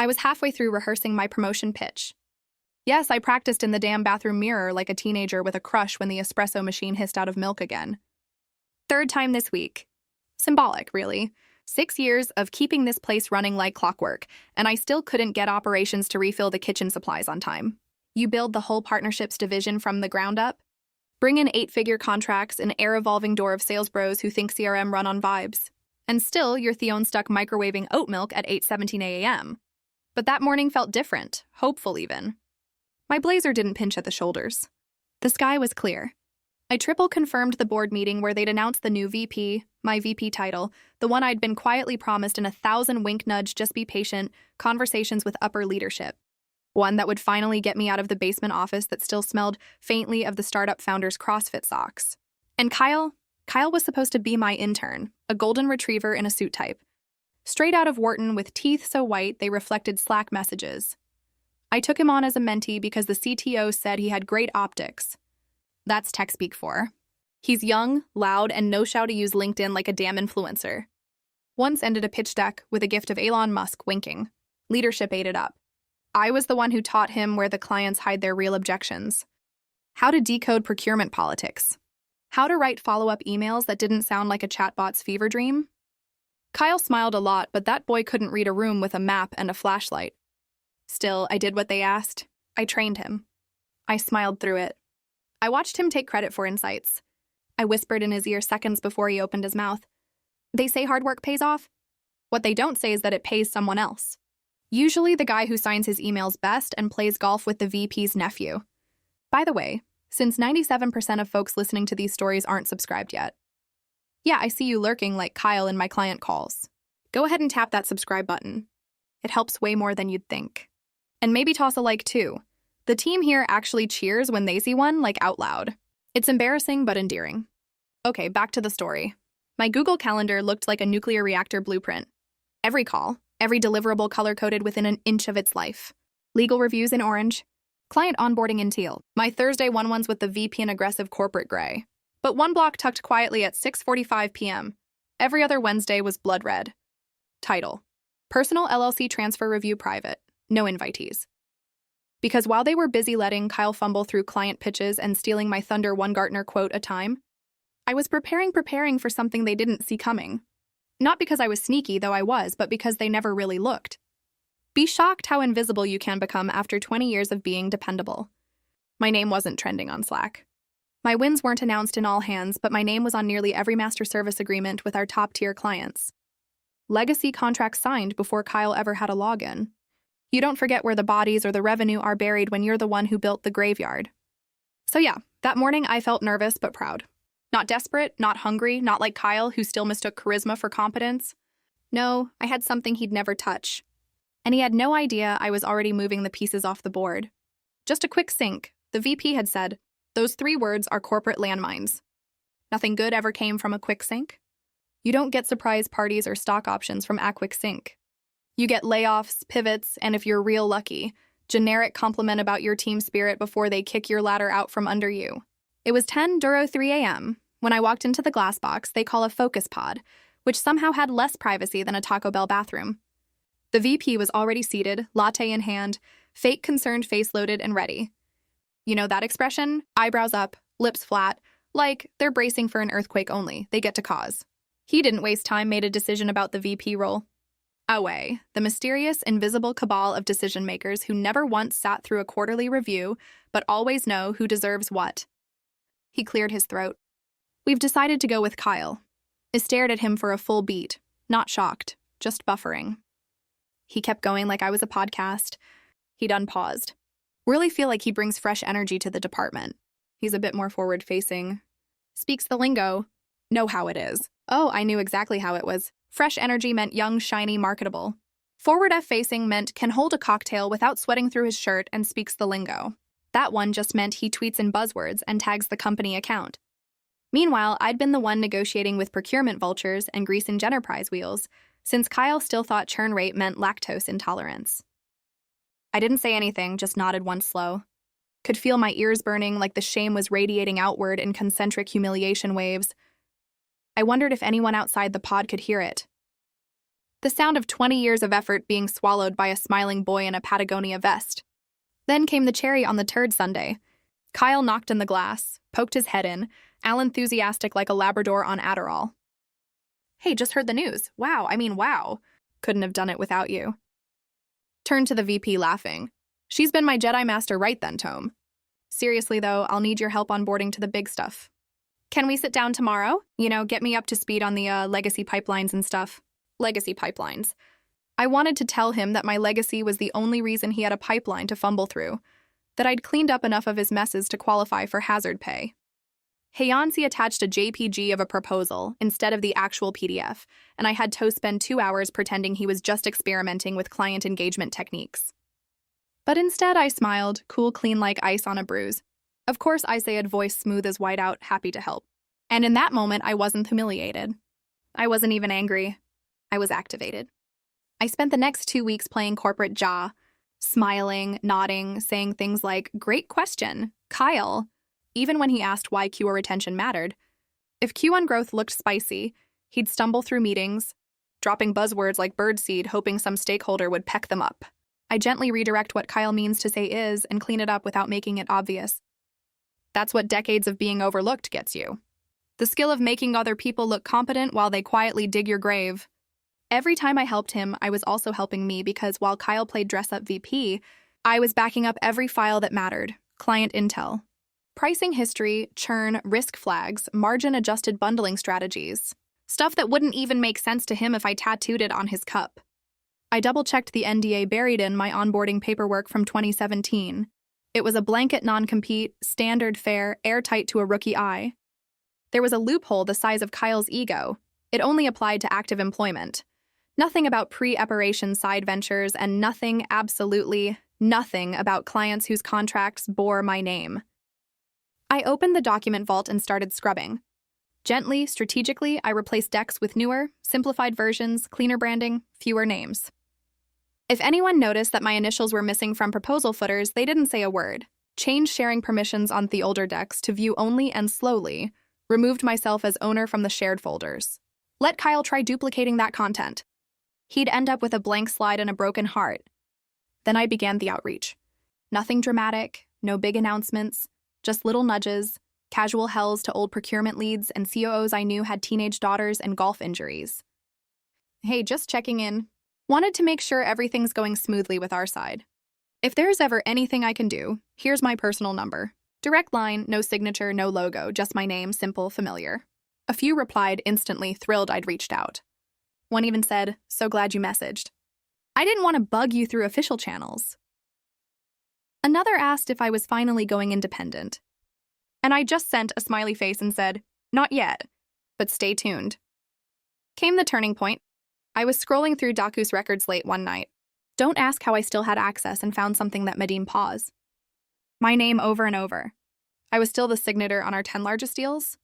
I was halfway through rehearsing my promotion pitch. Yes, I practiced in the damn bathroom mirror like a teenager with a crush when the espresso machine hissed out of milk again. Third time this week. Symbolic, really. 6 years of keeping this place running like clockwork, and I still couldn't get operations to refill the kitchen supplies on time. You build the whole partnerships division from the ground up? Bring in 8-figure contracts, an ever-evolving door of sales bros who think CRM run on vibes. And still, you're Theon stuck microwaving oat milk at 8:17 a.m. But that morning felt different, hopeful even. My blazer didn't pinch at the shoulders. The sky was clear. I triple confirmed the board meeting where they'd announced the new VP, my VP title, the one I'd been quietly promised in 1,000 wink nudge just be patient conversations with upper leadership. One that would finally get me out of the basement office that still smelled faintly of the startup founder's CrossFit socks. And Kyle was supposed to be my intern, a golden retriever in a suit type. Straight out of Wharton with teeth so white they reflected Slack messages. I took him on as a mentee because the CTO said he had great optics. That's tech speak for. He's young, loud, and knows how to use LinkedIn like a damn influencer. Once ended a pitch deck with a gift of Elon Musk winking. Leadership ate it up. I was the one who taught him where the clients hide their real objections. How to decode procurement politics. How to write follow-up emails that didn't sound like a chatbot's fever dream. Kyle smiled a lot, but that boy couldn't read a room with a map and a flashlight. Still, I did what they asked. I trained him. I smiled through it. I watched him take credit for insights. I whispered in his ear seconds before he opened his mouth. They say hard work pays off. What they don't say is that it pays someone else. Usually the guy who signs his emails best and plays golf with the VP's nephew. By the way, since 97% of folks listening to these stories aren't subscribed yet. Yeah, I see you lurking like Kyle in my client calls. Go ahead and tap that subscribe button. It helps way more than you'd think. And maybe toss a like too. The team here actually cheers when they see one, like out loud. It's embarrassing but endearing. Okay, back to the story. My Google Calendar looked like a nuclear reactor blueprint. Every call, every deliverable color-coded within an inch of its life. Legal reviews in orange. Client onboarding in teal. My Thursday one-ones with the VP in aggressive corporate gray. But one block tucked quietly at 6:45 p.m. Every other Wednesday was blood red. Title: Personal LLC Transfer Review Private. No invitees. Because while they were busy letting Kyle fumble through client pitches and stealing my thunder one Gartner quote a time, I was preparing for something they didn't see coming. Not because I was sneaky, though I was, but because they never really looked. Be shocked how invisible you can become after 20 years of being dependable. My name wasn't trending on Slack. My wins weren't announced in all hands, but my name was on nearly every master service agreement with our top-tier clients. Legacy contracts signed before Kyle ever had a login. You don't forget where the bodies or the revenue are buried when you're the one who built the graveyard. So yeah, that morning I felt nervous but proud. Not desperate, not hungry, not like Kyle, who still mistook charisma for competence. No, I had something he'd never touch. And he had no idea I was already moving the pieces off the board. Just a quick sync, the VP had said, those 3 words are corporate landmines. Nothing good ever came from a quick sync. You don't get surprise parties or stock options from a quick sync. You get layoffs, pivots, and if you're real lucky, generic compliment about your team spirit before they kick your ladder out from under you. It was 10:03 a.m. when I walked into the glass box they call a focus pod, which somehow had less privacy than a Taco Bell bathroom. The VP was already seated, latte in hand, fake concerned face loaded and ready. You know that expression? Eyebrows up, lips flat, like they're bracing for an earthquake only, they get to cause. He didn't waste time, made a decision about the VP role. Away, the mysterious, invisible cabal of decision-makers who never once sat through a quarterly review, but always know who deserves what. He cleared his throat. We've decided to go with Kyle. I stared at him for a full beat, not shocked, just buffering. He kept going like I was a podcast. He'd unpaused. Really feel like he brings fresh energy to the department. He's a bit more forward-facing. Speaks the lingo. Know how it is. Oh, I knew exactly how it was. Fresh energy meant young, shiny, marketable. Forward F-facing meant can hold a cocktail without sweating through his shirt and speaks the lingo. That one just meant he tweets in buzzwords and tags the company account. Meanwhile, I'd been the one negotiating with procurement vultures and greasing Enterprise wheels, since Kyle still thought churn rate meant lactose intolerance. I didn't say anything, just nodded once slow. Could feel my ears burning like the shame was radiating outward in concentric humiliation waves. I wondered if anyone outside the pod could hear it. The sound of 20 years of effort being swallowed by a smiling boy in a Patagonia vest. Then came the cherry on the turd sundae. Kyle knocked in the glass, poked his head in, all enthusiastic like a Labrador on Adderall. Hey, just heard the news. Wow. Couldn't have done it without you. Turned to the VP laughing. She's been my Jedi Master right then, Tome. Seriously though, I'll need your help onboarding to the big stuff. Can we sit down tomorrow? Get me up to speed on the legacy pipelines and stuff. Legacy pipelines. I wanted to tell him that my legacy was the only reason he had a pipeline to fumble through, that I'd cleaned up enough of his messes to qualify for hazard pay. Heyansi attached a JPG of a proposal instead of the actual PDF, and I had To spend 2 hours pretending he was just experimenting with client engagement techniques. But instead I smiled, cool clean like ice on a bruise. Of course Isaiah voice smooth as whiteout, happy to help. And in that moment I wasn't humiliated. I wasn't even angry. I was activated. I spent the next 2 weeks playing corporate jaw, smiling, nodding, saying things like, "Great question, Kyle," even when he asked why Q or retention mattered. If Q1 growth looked spicy, he'd stumble through meetings, dropping buzzwords like birdseed, hoping some stakeholder would peck them up. I gently redirect what Kyle means to say is and clean it up without making it obvious. That's what decades of being overlooked gets you. The skill of making other people look competent while they quietly dig your grave. Every time I helped him, I was also helping me because while Kyle played dress-up VP, I was backing up every file that mattered, client intel. Pricing history, churn, risk flags, margin-adjusted bundling strategies. Stuff that wouldn't even make sense to him if I tattooed it on his cup. I double-checked the NDA buried in my onboarding paperwork from 2017. It was a blanket non-compete, standard fare, airtight to a rookie eye. There was a loophole the size of Kyle's ego. It only applied to active employment. Nothing about pre-operation side ventures and nothing, absolutely nothing about clients whose contracts bore my name. I opened the document vault and started scrubbing. Gently, strategically, I replaced decks with newer, simplified versions, cleaner branding, fewer names. If anyone noticed that my initials were missing from proposal footers, they didn't say a word. Changed sharing permissions on the older decks to view only and slowly. Removed myself as owner from the shared folders. Let Kyle try duplicating that content. He'd end up with a blank slide and a broken heart. Then I began the outreach. Nothing dramatic, no big announcements, just little nudges, casual hells to old procurement leads and COOs I knew had teenage daughters and golf injuries. Hey, just checking in. Wanted to make sure everything's going smoothly with our side. If there's ever anything I can do, here's my personal number. Direct line, no signature, no logo, just my name, simple, familiar. A few replied instantly, thrilled I'd reached out. One even said, "So glad you messaged. I didn't want to bug you through official channels." Another asked if I was finally going independent. And I just sent a smiley face and said, "Not yet, but stay tuned." Came the turning point. I was scrolling through Daku's records late one night. Don't ask how I still had access and found something that made me pause. My name over and over. I was still the signator on our 10 largest deals.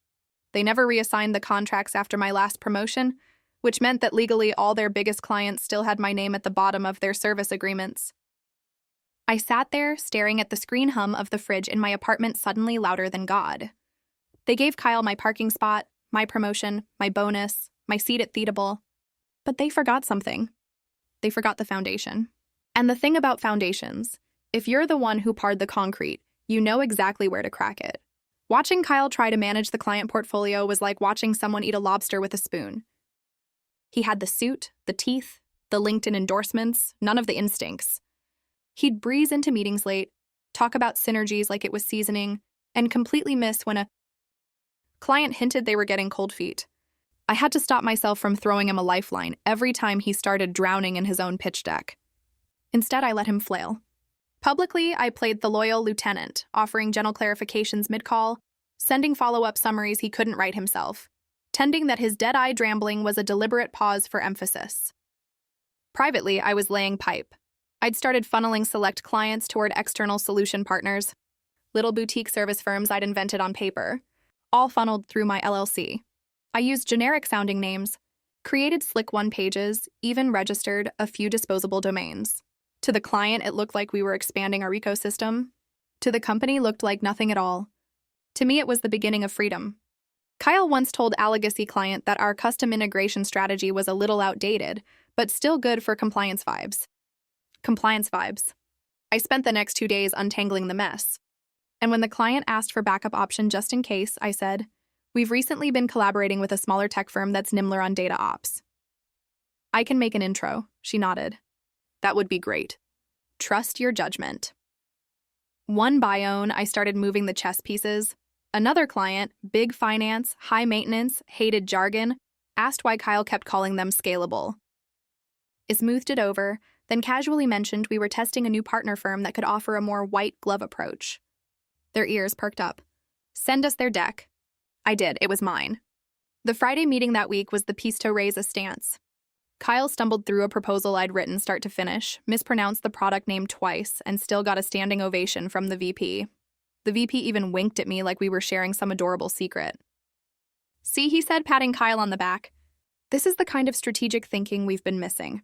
They never reassigned the contracts after my last promotion, which meant that legally all their biggest clients still had my name at the bottom of their service agreements. I sat there, staring at the screen hum of the fridge in my apartment suddenly louder than God. They gave Kyle my parking spot, my promotion, my bonus, my seat at Theatable. But they forgot something. They forgot the foundation. And the thing about foundations, if you're the one who pared the concrete, you know exactly where to crack it. Watching Kyle try to manage the client portfolio was like watching someone eat a lobster with a spoon. He had the suit, the teeth, the LinkedIn endorsements, none of the instincts. He'd breeze into meetings late, talk about synergies like it was seasoning, and completely miss when a client hinted they were getting cold feet. I had to stop myself from throwing him a lifeline every time he started drowning in his own pitch deck. Instead, I let him flail. Publicly, I played the loyal lieutenant, offering gentle clarifications mid-call, sending follow-up summaries he couldn't write himself, tending that his dead-eye drambling was a deliberate pause for emphasis. Privately, I was laying pipe. I'd started funneling select clients toward external solution partners, little boutique service firms I'd invented on paper, all funneled through my LLC. I used generic-sounding names, created slick one-pages, even registered a few disposable domains. To the client, it looked like we were expanding our ecosystem. To the company, looked like nothing at all. To me, it was the beginning of freedom. Kyle once told a legacy client that our custom integration strategy was a little outdated, but still good for compliance vibes. Compliance vibes. I spent the next 2 days untangling the mess. And when the client asked for backup option just in case, I said, "We've recently been collaborating with a smaller tech firm that's nimbler on data ops." "I can make an intro," she nodded. "That would be great. Trust your judgment." One Bayonne, I started moving the chess pieces. Another client, big finance, high maintenance, hated jargon, asked why Kyle kept calling them scalable. I smoothed it over, then casually mentioned we were testing a new partner firm that could offer a more white glove approach. Their ears perked up. "Send us their deck." I did. It was mine. The Friday meeting that week was the piece to raise a stance. Kyle stumbled through a proposal I'd written start to finish, mispronounced the product name twice, and still got a standing ovation from the VP. The VP even winked at me like we were sharing some adorable secret. "See," he said, patting Kyle on the back. "This is the kind of strategic thinking we've been missing.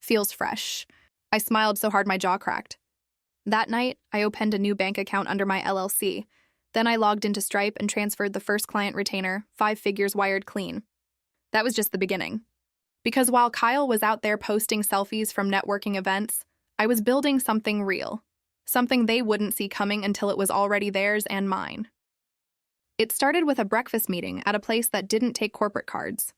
Feels fresh." I smiled so hard my jaw cracked. That night, I opened a new bank account under my LLC. Then I logged into Stripe and transferred the first client retainer, 5 figures wired clean. That was just the beginning. Because while Kyle was out there posting selfies from networking events, I was building something real. Something they wouldn't see coming until it was already theirs and mine. It started with a breakfast meeting at a place that didn't take corporate cards.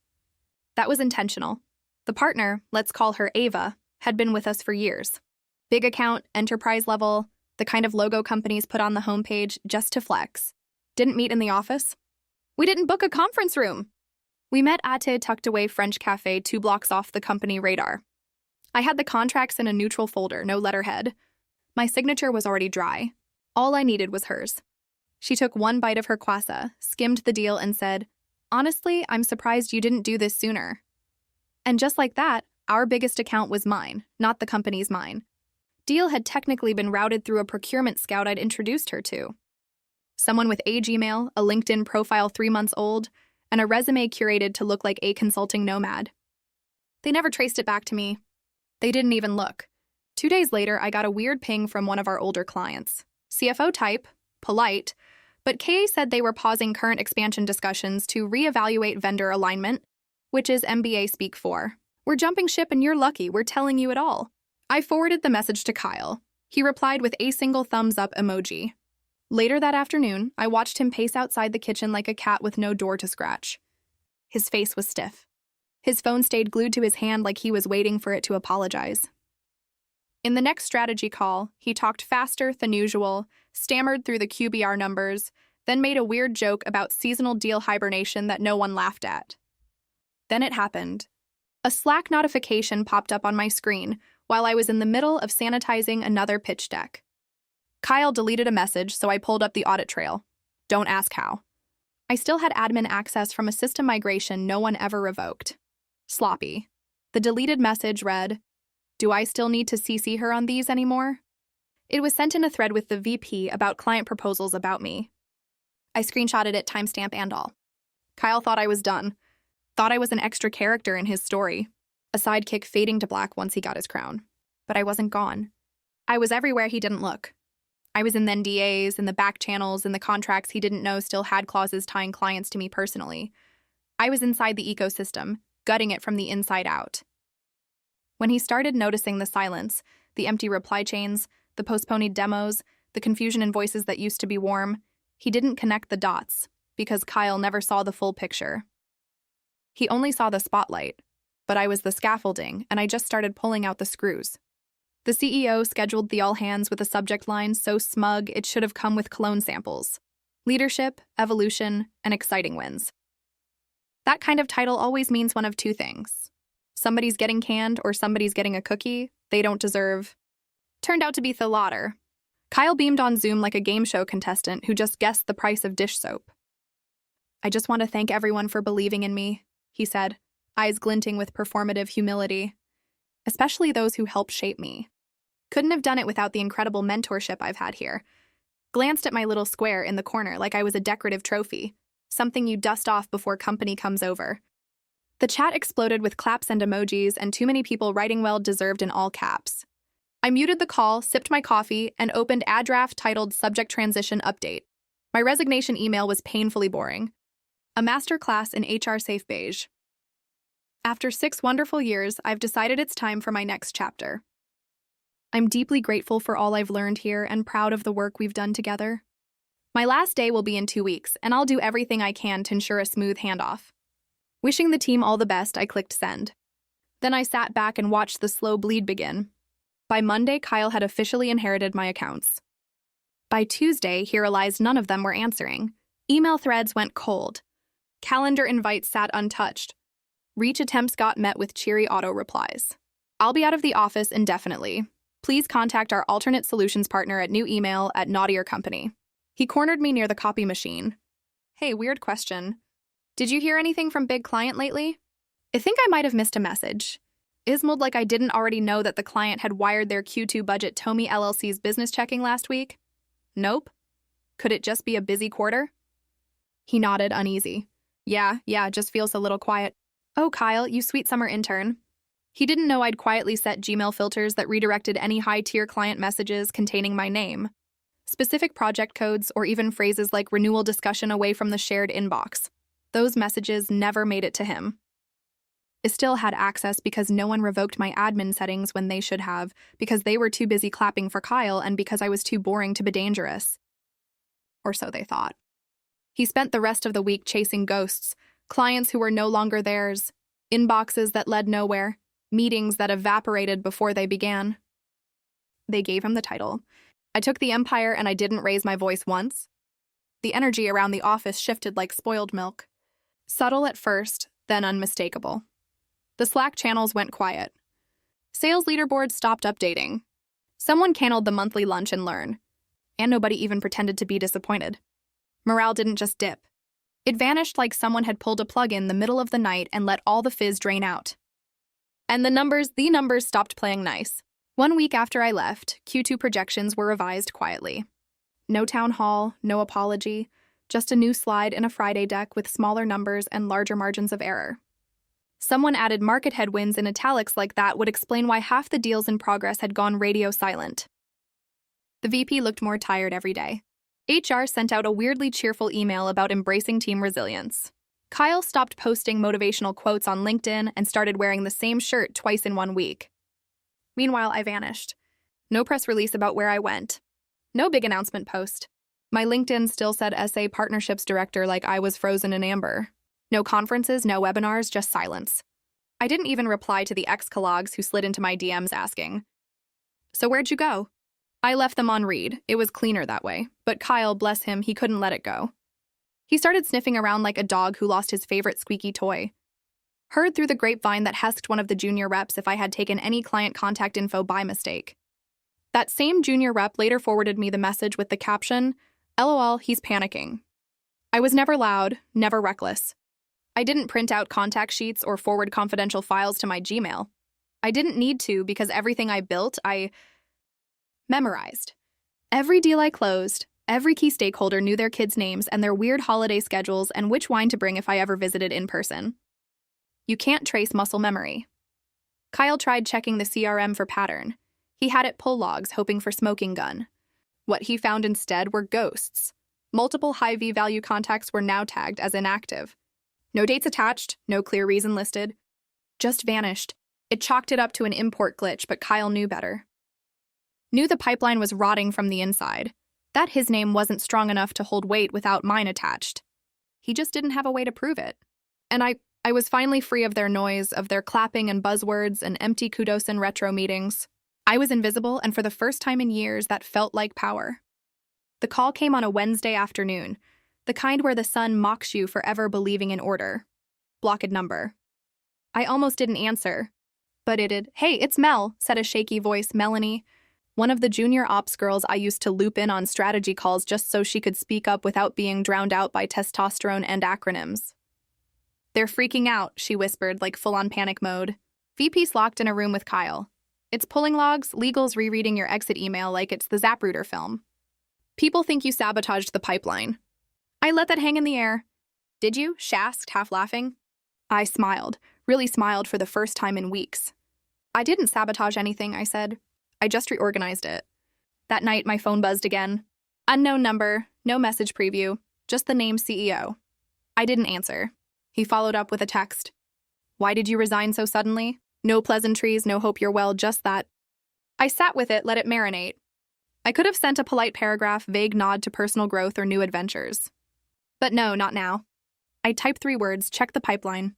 That was intentional. The partner, let's call her Ava, had been with us for years. Big account, enterprise level, the kind of logo companies put on the homepage just to flex. Didn't meet in the office. We didn't book a conference room. We met at a tucked-away French cafe 2 blocks off the company radar. I had the contracts in a neutral folder, no letterhead. My signature was already dry. All I needed was hers. She took one bite of her croissant, skimmed the deal, and said, "Honestly, I'm surprised you didn't do this sooner." And just like that, our biggest account was mine, not the company's mine. Deal had technically been routed through a procurement scout I'd introduced her to. Someone with a Gmail, a LinkedIn profile 3 months old, and a resume curated to look like a consulting nomad. They never traced it back to me. They didn't even look. 2 days later, I got a weird ping from one of our older clients. CFO type, polite, but KA said they were pausing current expansion discussions to reevaluate vendor alignment, which is MBA speak for. "We're jumping ship and you're lucky, we're telling you it all." I forwarded the message to Kyle. He replied with a single thumbs up emoji. Later that afternoon, I watched him pace outside the kitchen like a cat with no door to scratch. His face was stiff. His phone stayed glued to his hand like he was waiting for it to apologize. In the next strategy call, he talked faster than usual, stammered through the QBR numbers, then made a weird joke about seasonal deal hibernation that no one laughed at. Then it happened. A Slack notification popped up on my screen while I was in the middle of sanitizing another pitch deck. Kyle deleted a message, so I pulled up the audit trail. Don't ask how. I still had admin access from a system migration no one ever revoked. Sloppy. The deleted message read, "Do I still need to CC her on these anymore?" It was sent in a thread with the VP about client proposals about me. I screenshotted it, timestamp and all. Kyle thought I was done. Thought I was an extra character in his story. A sidekick fading to black once he got his crown. But I wasn't gone. I was everywhere he didn't look. I was in the NDAs, in the back channels, in the contracts he didn't know still had clauses tying clients to me personally. I was inside the ecosystem, gutting it from the inside out. When he started noticing the silence, the empty reply chains, the postponed demos, the confusion in voices that used to be warm, he didn't connect the dots, because Kyle never saw the full picture. He only saw the spotlight, but I was the scaffolding, and I just started pulling out the screws. The CEO scheduled the all-hands with a subject line so smug it should have come with cologne samples. Leadership, evolution, and exciting wins. That kind of title always means one of 2 things. Somebody's getting canned or somebody's getting a cookie they don't deserve. Turned out to be the latter. Kyle beamed on Zoom like a game show contestant who just guessed the price of dish soap. "I just want to thank everyone for believing in me," he said, eyes glinting with performative humility. "Especially those who helped shape me. Couldn't have done it without the incredible mentorship I've had here." Glanced at my little square in the corner like I was a decorative trophy, something you dust off before company comes over. The chat exploded with claps and emojis and too many people writing "well deserved" in all caps. I muted the call, sipped my coffee, and opened ad draft titled Subject Transition Update. My resignation email was painfully boring. A masterclass in HR Safe Beige. After 6 wonderful years, I've decided it's time for my next chapter. I'm deeply grateful for all I've learned here and proud of the work we've done together. My last day will be in 2 weeks, and I'll do everything I can to ensure a smooth handoff. Wishing the team all the best, I clicked send. Then I sat back and watched the slow bleed begin. By Monday, Kyle had officially inherited my accounts. By Tuesday, he realized none of them were answering. Email threads went cold. Calendar invites sat untouched. Reach attempts got met with cheery auto-replies. I'll be out of the office indefinitely. Please contact our alternate solutions partner at new email at Naughtier Company. He cornered me near the copy machine. Hey, weird question. Did you hear anything from big client lately? I think I might have missed a message. Ismailed like I didn't already know that the client had wired their Q2 budget Tomy LLC's business checking last week. Nope. Could it just be a busy quarter? He nodded, uneasy. Yeah, just feels a little quiet. Oh, Kyle, you sweet summer intern. He didn't know I'd quietly set Gmail filters that redirected any high-tier client messages containing my name, specific project codes, or even phrases like renewal discussion away from the shared inbox. Those messages never made it to him. I still had access because no one revoked my admin settings when they should have, because they were too busy clapping for Kyle and because I was too boring to be dangerous. Or so they thought. He spent the rest of the week chasing ghosts, clients who were no longer theirs, inboxes that led nowhere, meetings that evaporated before they began. They gave him the title. I took the empire and I didn't raise my voice once. The energy around the office shifted like spoiled milk. Subtle at first, then unmistakable. The Slack channels went quiet. Sales leaderboards stopped updating. Someone canceled the monthly lunch and learn. And nobody even pretended to be disappointed. Morale didn't just dip. It vanished like someone had pulled a plug in the middle of the night and let all the fizz drain out. And the numbers stopped playing nice. 1 week after I left, Q2 projections were revised quietly. No town hall, no apology, just a new slide in a Friday deck with smaller numbers and larger margins of error. Someone added market headwinds in italics like that would explain why half the deals in progress had gone radio silent. The VP looked more tired every day. HR sent out a weirdly cheerful email about embracing team resilience. Kyle stopped posting motivational quotes on LinkedIn and started wearing the same shirt twice in 1 week. Meanwhile, I vanished. No press release about where I went. No big announcement post. My LinkedIn still said SA Partnerships Director like I was frozen in amber. No conferences, no webinars, just silence. I didn't even reply to the ex-colleagues who slid into my DMs asking, "So where'd you go?" I left them on read. It was cleaner that way. But Kyle, bless him, he couldn't let it go. He started sniffing around like a dog who lost his favorite squeaky toy. Heard through the grapevine that hesked one of the junior reps if I had taken any client contact info by mistake. That same junior rep later forwarded me the message with the caption, "LOL, he's panicking." I was never loud, never reckless. I didn't print out contact sheets or forward confidential files to my Gmail. I didn't need to because everything I built, I memorized. Every deal I closed, every key stakeholder knew their kids' names and their weird holiday schedules and which wine to bring if I ever visited in person. You can't trace muscle memory. Kyle tried checking the CRM for pattern. He had it pull logs, hoping for smoking gun. What he found instead were ghosts. Multiple high V-value contacts were now tagged as inactive. No dates attached, no clear reason listed. Just vanished. It chalked it up to an import glitch, but Kyle knew better. Knew the pipeline was rotting from the inside. That his name wasn't strong enough to hold weight without mine attached. He just didn't have a way to prove it. And I was finally free of their noise, of their clapping and buzzwords and empty kudos and retro meetings. I was invisible, and for the first time in years, that felt like power. The call came on a Wednesday afternoon, the kind where the sun mocks you for ever believing in order. Blocked number. I almost didn't answer, but it did. "Hey, it's Mel," said a shaky voice, Melanie, one of the junior ops girls I used to loop in on strategy calls just so she could speak up without being drowned out by testosterone and acronyms. "They're freaking out," she whispered, like full-on panic mode. VP's locked in a room with Kyle. It's pulling logs, legals rereading your exit email like it's the Zapruder film. "People think you sabotaged the pipeline." I let that hang in the air. "Did you?" she asked, half laughing. I smiled, really smiled for the first time in weeks. "I didn't sabotage anything," I said. "I just reorganized it." That night, my phone buzzed again. Unknown number, no message preview, just the name CEO. I didn't answer. He followed up with a text. Why did you resign so suddenly? No pleasantries, no hope you're well, just that. I sat with it, let it marinate. I could have sent a polite paragraph, vague nod to personal growth or new adventures. But no, not now. I typed 3 words, check the pipeline.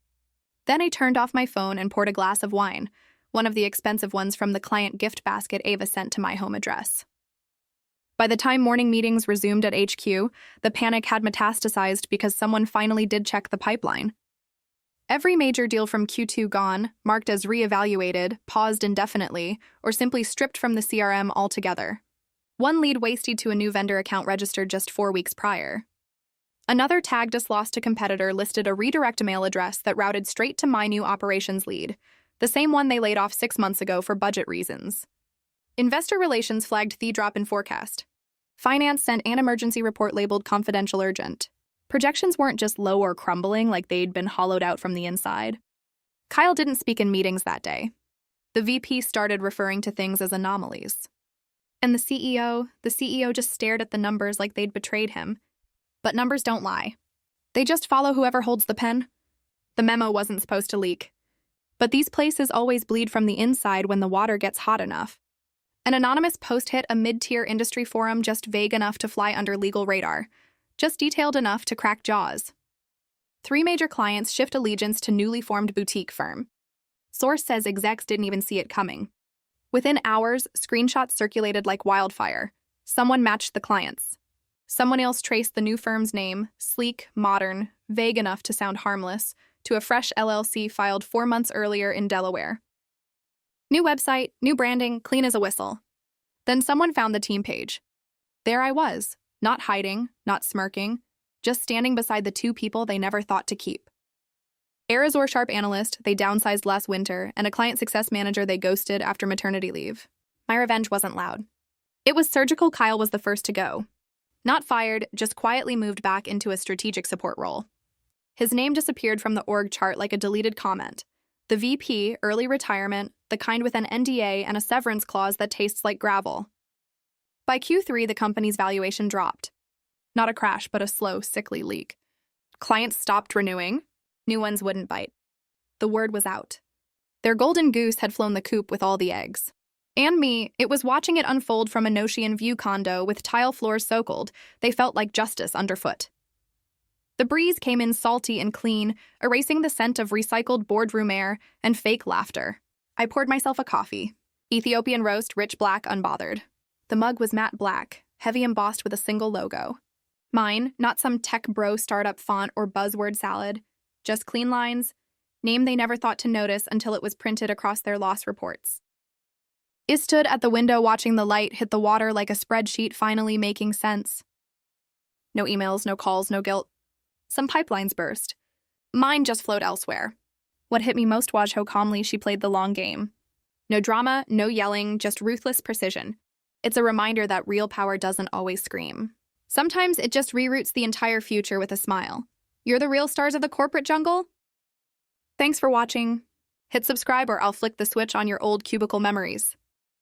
Then I turned off my phone and poured a glass of wine, one of the expensive ones from the client gift basket Ava sent to my home address. By the time morning meetings resumed at HQ, the panic had metastasized because someone finally did check the pipeline. Every major deal from Q2 gone, marked as reevaluated, paused indefinitely, or simply stripped from the CRM altogether. One lead wasted to a new vendor account registered just 4 weeks prior. Another tagged as lost to competitor listed a redirect mail address that routed straight to my new operations lead, the same one they laid off 6 months ago for budget reasons. Investor Relations flagged the drop in forecast. Finance sent an emergency report labeled confidential urgent. Projections weren't just low or crumbling like they'd been hollowed out from the inside. Kyle didn't speak in meetings that day. The VP started referring to things as anomalies. And the CEO just stared at the numbers like they'd betrayed him. But numbers don't lie. They just follow whoever holds the pen. The memo wasn't supposed to leak. But these places always bleed from the inside when the water gets hot enough. An anonymous post hit a mid-tier industry forum just vague enough to fly under legal radar, just detailed enough to crack jaws. 3 major clients shift allegiance to newly formed boutique firm. Source says execs didn't even see it coming. Within hours, screenshots circulated like wildfire. Someone matched the clients. Someone else traced the new firm's name, sleek, modern, vague enough to sound harmless, to a fresh LLC filed 4 months earlier in Delaware. New website, new branding, clean as a whistle. Then someone found the team page. There I was, not hiding, not smirking, just standing beside the 2 people they never thought to keep. Arizor Sharp analyst they downsized last winter, and a client success manager they ghosted after maternity leave. My revenge wasn't loud. It was surgical. Kyle was the first to go. Not fired, just quietly moved back into a strategic support role. His name disappeared from the org chart like a deleted comment. The VP, early retirement, the kind with an NDA and a severance clause that tastes like gravel. By Q3, the company's valuation dropped. Not a crash, but a slow, sickly leak. Clients stopped renewing. New ones wouldn't bite. The word was out. Their golden goose had flown the coop with all the eggs. And me, it was watching it unfold from a Notian view condo with tile floors soakled. They felt like justice underfoot. The breeze came in salty and clean, erasing the scent of recycled boardroom air and fake laughter. I poured myself a coffee. Ethiopian roast, rich black, unbothered. The mug was matte black, heavy embossed with a single logo. Mine, not some tech bro startup font or buzzword salad. Just clean lines, name they never thought to notice until it was printed across their loss reports. I stood at the window watching the light hit the water like a spreadsheet finally making sense. No emails, no calls, no guilt. Some pipelines burst. Mine just flowed elsewhere. What hit me most was how calmly she played the long game. No drama, no yelling, just ruthless precision. It's a reminder that real power doesn't always scream. Sometimes it just reroutes the entire future with a smile. You're the real stars of the corporate jungle? Thanks for watching. Hit subscribe or I'll flick the switch on your old cubicle memories.